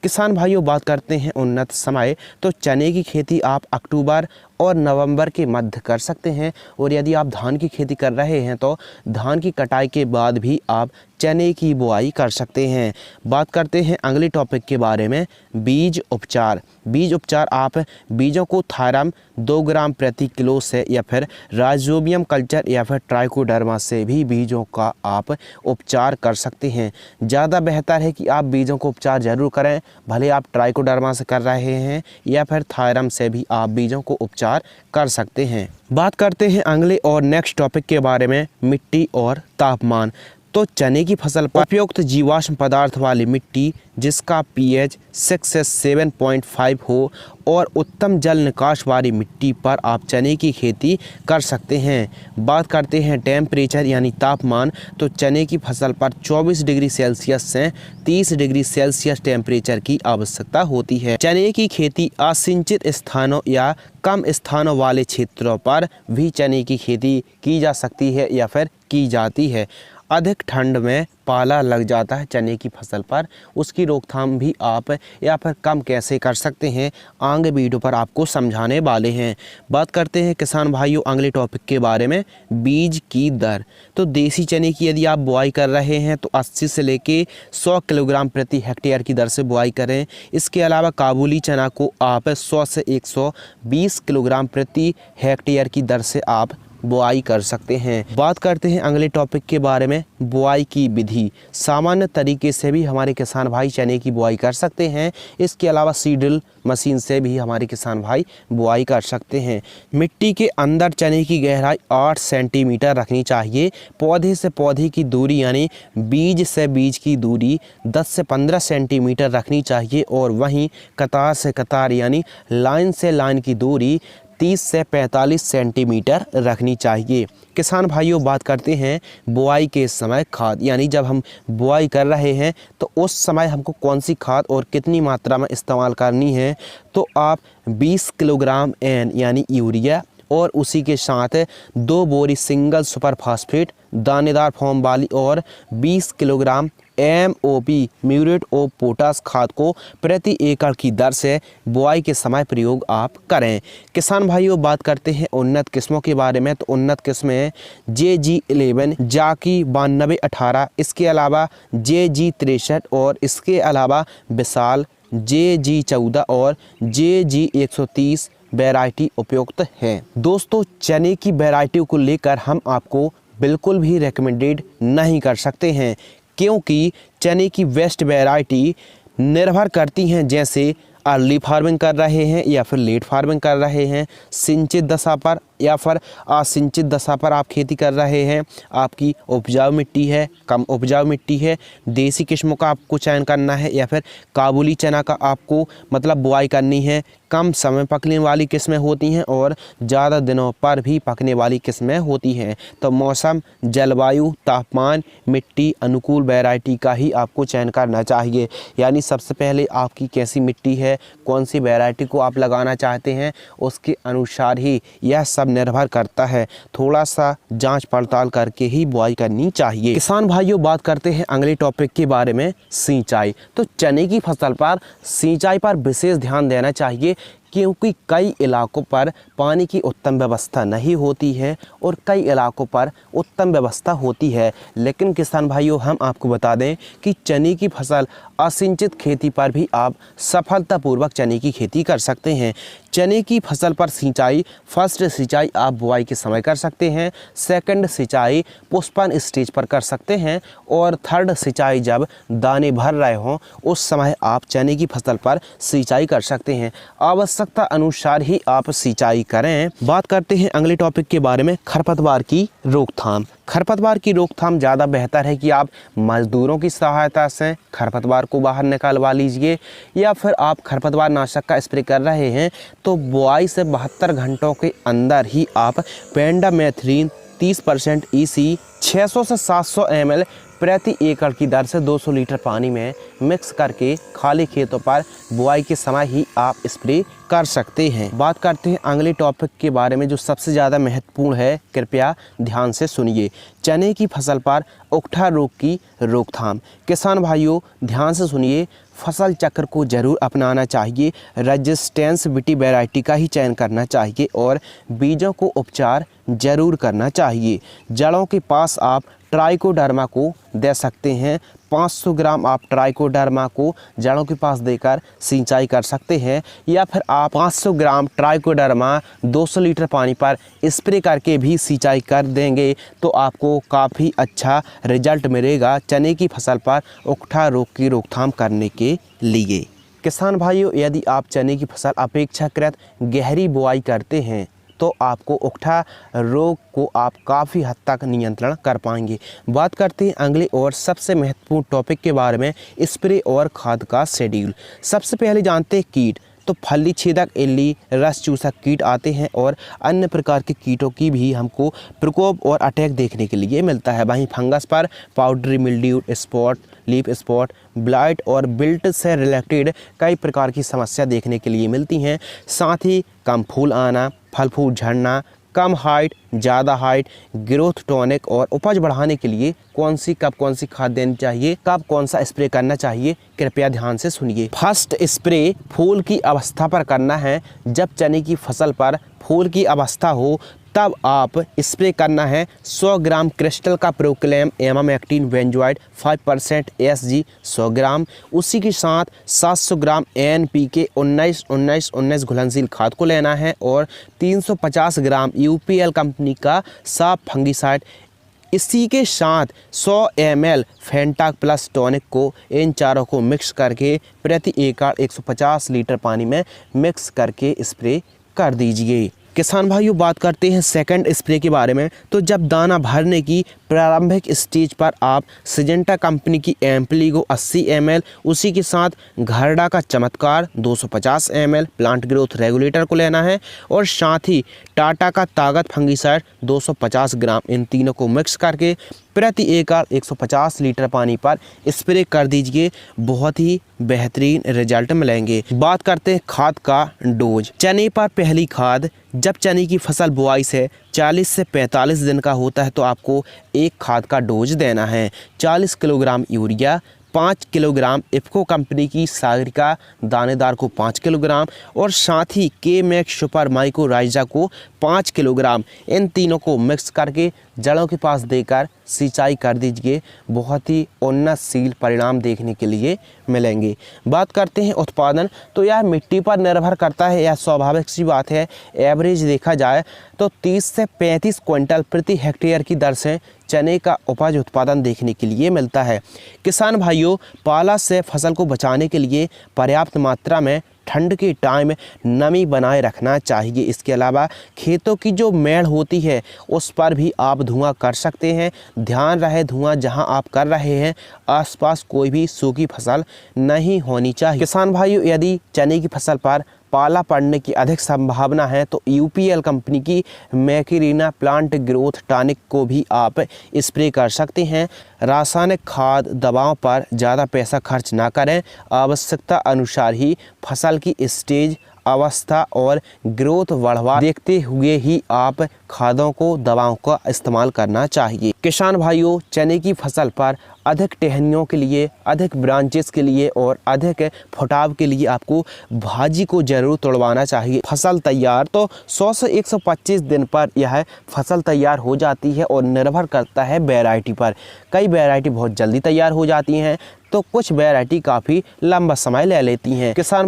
किसान भाइयों बात करते हैं उन्नत समय, तो चने की खेती आप अक्टूबर और नवंबर के मध्य कर सकते हैं। और यदि आप धान की खेती कर रहे हैं तो धान की कटाई के बाद भी आप चने की बुआई कर सकते हैं। बात करते हैं अगले टॉपिक के बारे में, बीज उपचार। बीज उपचार आप बीजों को थायरम 2 ग्राम प्रति किलो से या फिर राइजोबियम कल्चर या फिर ट्राइकोडर्मा से भी बीजों का आप उपचार कर सकते हैं। ज़्यादा बेहतर है कि आप बीजों को उपचार ज़रूर करें, भले आप ट्राइकोडर्मा से कर रहे हैं या फिर थायरम से भी आप बीजों को उपचार कर सकते हैं। बात करते हैं अगले और नेक्स्ट टॉपिक के बारे में, मिट्टी और तापमान। तो चने की फसल पर उपयुक्त जीवाश्म पदार्थ वाली मिट्टी जिसका पीएच 6 से 7.5 हो और उत्तम जल निकास वाली मिट्टी पर आप चने की खेती कर सकते हैं। बात करते हैं टेम्परेचर यानी तापमान, तो चने की फसल पर 24 डिग्री सेल्सियस से 30 डिग्री सेल्सियस टेम्परेचर की आवश्यकता होती है। चने की खेती असिंचित स्थानों या कम स्थानों वाले क्षेत्रों पर भी चने की खेती की जा सकती है या फिर की जाती है। अधिक ठंड में पाला लग जाता है चने की फसल पर, उसकी रोकथाम भी आप या फिर कम कैसे कर सकते हैं आगे वीडियो पर आपको समझाने वाले हैं। बात करते हैं किसान भाइयों अगले टॉपिक के बारे में, बीज की दर। तो देसी चने की यदि आप बुआई कर रहे हैं तो 80 से लेके 100 किलोग्राम प्रति हेक्टेयर की दर से बुआई करें। इसके अलावा काबुली चना को आप 100 से 120 किलोग्राम प्रति हेक्टेयर की दर से आप बुआई कर सकते हैं। बात करते हैं अगले टॉपिक के बारे में, बुआई की विधि। सामान्य तरीके से भी हमारे किसान भाई चने की बुआई कर सकते हैं। इसके अलावा सीडल मशीन से भी हमारे किसान भाई बुआई कर सकते हैं। मिट्टी के अंदर चने की गहराई 8 सेंटीमीटर रखनी चाहिए। पौधे से पौधे की दूरी यानी बीज से बीज की दूरी 10 से 15 सेंटीमीटर रखनी चाहिए और वहीं कतार से कतार यानी लाइन से लाइन की दूरी 30 से 45 सेंटीमीटर रखनी चाहिए। किसान भाइयों बात करते हैं बुआई के समय खाद, यानी जब हम बुआई कर रहे हैं तो उस समय हमको कौन सी खाद और कितनी मात्रा में इस्तेमाल करनी है। तो आप 20 किलोग्राम एन यानी यूरिया और उसी के साथ 2 बोरी सिंगल सुपर फास्फेट दानेदार फॉर्म वाली और 20 kilogram MOP muriate of potash खाद को प्रति एकड़ की दर से बुआई के समय प्रयोग आप करें। किसान भाइयों बात करते हैं उन्नत किस्मों के बारे में, तो उन्नत किस्में JG11, जाकी 9218, इसके अलावा JG63 और इसके अलावा विशाल JG14 और JG130 वैरायटी उपयुक्त है। दोस्तों चने की वैरायटी को लेकर हम आपको बिल्कुल भी रेकमेंडेड नहीं कर सकते हैं, क्योंकि चने की बेस्ट वैरायटी निर्भर करती हैं, जैसे अर्ली फार्मिंग कर रहे हैं या फिर लेट फार्मिंग कर रहे हैं, सिंचित दशा पर या फिर असिंचित दशा पर आप खेती कर रहे हैं, आपकी उपजाऊ मिट्टी है, कम उपजाऊ मिट्टी है, देसी किस्मों का आपको चयन करना है या फिर काबुली चना का आपको मतलब बुआई करनी है। कम समय पकने वाली किस्में होती हैं और ज़्यादा दिनों पर भी पकने वाली किस्में होती हैं। तो मौसम, जलवायु, तापमान, मिट्टी अनुकूल वैरायटी का ही आपको चयन करना चाहिए। यानी सबसे पहले आपकी कैसी मिट्टी है, कौन सी वैरायटी को आप लगाना चाहते हैं, उसके अनुसार ही यह सब निर्भर करता है। थोड़ा सा जांच पड़ताल करके ही बुआई करनी चाहिए। किसान भाइयों बात करते हैं अगले टॉपिक के बारे में, सिंचाई। तो चने की फसल पर सिंचाई पर विशेष ध्यान देना चाहिए, क्योंकि कई इलाकों पर पानी की उत्तम व्यवस्था नहीं होती है और कई इलाकों पर उत्तम व्यवस्था होती है। लेकिन किसान भाइयों हम आपको बता दें कि चने की फसल असिंचित खेती पर भी आप सफलतापूर्वक चने की खेती कर सकते हैं। चने की फसल पर सिंचाई, फर्स्ट सिंचाई आप बुआई के समय कर सकते हैं, सेकंड सिंचाई पुष्पन स्टेज पर कर सकते हैं और थर्ड सिंचाई जब दाने भर रहे हों उस समय आप चने की फसल पर सिंचाई कर सकते हैं। आवश्यकता अनुसार ही आप सिंचाई करें। बात करते हैं अगले टॉपिक के बारे में, खरपतवार की रोकथाम। खरपतवार की रोकथाम ज़्यादा बेहतर है कि आप मजदूरों की सहायता से खरपतवार को बाहर निकालवा लीजिए, या फिर आप खरपतवार नाशक का स्प्रे कर रहे हैं तो बुआई से 72 घंटों के अंदर ही आप पेंडामेथ्रिन 30% EC 600 से 700 ml प्रति एकड़ की दर से 200 लीटर पानी में मिक्स करके खाली खेतों पर बुआई के समय ही आप स्प्रे कर सकते हैं। बात करते हैं अगले टॉपिक के बारे में जो सबसे ज़्यादा महत्वपूर्ण है, कृपया ध्यान से सुनिए। चने की फसल पर उकठा रोग की रोकथाम। किसान भाइयों ध्यान से सुनिए, फसल चक्र को जरूर अपनाना चाहिए। रेजिस्टेंस-बिटी वैरायटी का ही चयन करना चाहिए और बीजों को उपचार जरूर करना चाहिए। जड़ों के पास आप ट्राइकोडर्मा को दे सकते हैं। 500 ग्राम आप ट्राइकोडर्मा को जड़ों के पास देकर सिंचाई कर सकते हैं, या फिर आप 500 ग्राम ट्राइकोडर्मा 200 लीटर पानी पर स्प्रे करके भी सिंचाई कर देंगे तो आपको काफ़ी अच्छा रिजल्ट मिलेगा चने की फसल पर उकठा रोग की रोकथाम करने के लिए। किसान भाइयों, यदि आप चने की फसल अपेक्षाकृत गहरी बुआई करते हैं तो आपको उकठा रोग को आप काफ़ी हद तक नियंत्रण कर पाएंगे। बात करते हैं अगले और सबसे महत्वपूर्ण टॉपिक के बारे में, स्प्रे और खाद का शेड्यूल। सबसे पहले जानते हैं कीट। तो फली छेदक, इल्ली, रस चूसक कीट आते हैं और अन्य प्रकार के कीटों की भी हमको प्रकोप और अटैक देखने के लिए मिलता है। वहीं फंगस पर powdery mildew, spot, leaf spot, blight और बिल्ट से रिलेटेड कई प्रकार की समस्या देखने के लिए मिलती हैं। साथ ही कम फूल आना, फल फूल झड़ना, कम हाइट, ज़्यादा हाइट, ग्रोथ टॉनिक और उपज बढ़ाने के लिए कब कौन सी खाद देनी चाहिए, कब कौन सा स्प्रे करना चाहिए, कृपया ध्यान से सुनिए। फर्स्ट स्प्रे फूल की अवस्था पर करना है। जब चने की फसल पर फूल की अवस्था हो तब आप स्प्रे करना है 100 ग्राम क्रिस्टल का प्रोक्लेम एमामेक्टिन बेंजोइट 5% SG 100 ग्राम। उसी के साथ 700 ग्राम NPK 19-19-19 घुलनशील खाद को लेना है और 350 ग्राम UPL कंपनी का साफ फंगिसाइड। इसी के साथ 100 ml फेंटाक प्लस टॉनिक को, इन चारों को मिक्स करके प्रति एकड़ 150 लीटर पानी में मिक्स करके स्प्रे कर दीजिए। किसान भाइयों, बात करते हैं सेकंड स्प्रे के बारे में। तो जब दाना भरने की प्रारंभिक स्टेज पर आप सिजेंटा कंपनी की एम्प्लीगो 80 ml, उसी के साथ घरडा का चमत्कार 250 ml प्लांट ग्रोथ रेगुलेटर को लेना है और साथ ही टाटा का ताकत फंगिसाइड 250 ग्राम, इन तीनों को मिक्स करके प्रति एकड़ 150 लीटर पानी पर स्प्रे कर दीजिए। बहुत ही बेहतरीन रिजल्ट मिलेंगे। बात करते हैं खाद का डोज। चने पर पहली खाद जब चने की फसल बुआई से 40 से 45 दिन का होता है तो आपको एक खाद का डोज देना है। 40 kilogram urea, 5 kilogram IFFCO company की सागरिका दानेदार को 5 किलोग्राम और साथ ही के-मैक्स सुपर माइक्रोराइजा को 5 किलोग्राम, इन तीनों को मिक्स करके जड़ों के पास देकर सिंचाई कर दीजिए। बहुत ही उन्नतशील परिणाम देखने के लिए मिलेंगे। बात करते हैं उत्पादन। तो यह मिट्टी पर निर्भर करता है, यह स्वाभाविक सी बात है। एवरेज देखा जाए तो 30 से 35 क्विंटल प्रति हेक्टेयर की दर से चने का उपज उत्पादन देखने के लिए मिलता है। किसान भाइयों, पाला से फसल को बचाने के लिए पर्याप्त मात्रा में ठंड के टाइम नमी बनाए रखना चाहिए। इसके अलावा खेतों की जो मेड़ होती है उस पर भी आप धुआं कर सकते हैं। ध्यान रहे धुआं जहां आप कर रहे हैं आसपास कोई भी सूखी फसल नहीं होनी चाहिए। किसान भाइयों, यदि चने की फसल पर पाला पड़ने की अधिक संभावना है तो UPL कंपनी की मैकेरिना प्लांट ग्रोथ टॉनिक को भी आप स्प्रे कर सकते हैं। रासायनिक खाद दवाओं पर ज़्यादा पैसा खर्च ना करें। आवश्यकता अनुसार ही फसल की स्टेज, अवस्था और ग्रोथ बढ़वा देखते हुए ही आप खादों को, दवाओं का इस्तेमाल करना चाहिए। किसान भाइयों, चने की फसल पर अधिक टहनियों के लिए, अधिक ब्रांचेस के लिए और अधिक फुटाव के लिए आपको भाजी को जरूर तोड़वाना चाहिए। फसल तैयार तो 100 से 125 दिन पर यह फसल तैयार हो जाती है और निर्भर करता है वैरायटी पर। कई वैरायटी बहुत जल्दी तैयार हो जाती हैं तो कुछ वैरायटी काफ़ी लंबा समय ले लेती हैं। किसान